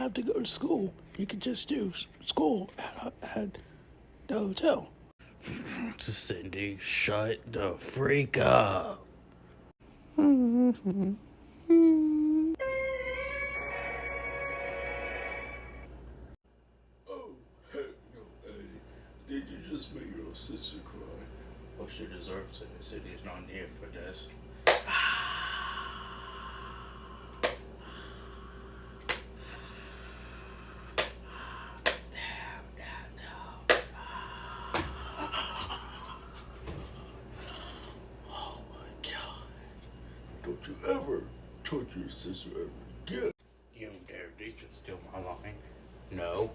have to go to school. You could just do school at the hotel. Cindy, shut the freak up. Oh, heck no, Eddie. Did you just make your sister cry? Oh, she deserves it. Cindy's not here for this. Oh my god. Don't you ever touch your sister ever again. You dare, did you steal my line? No.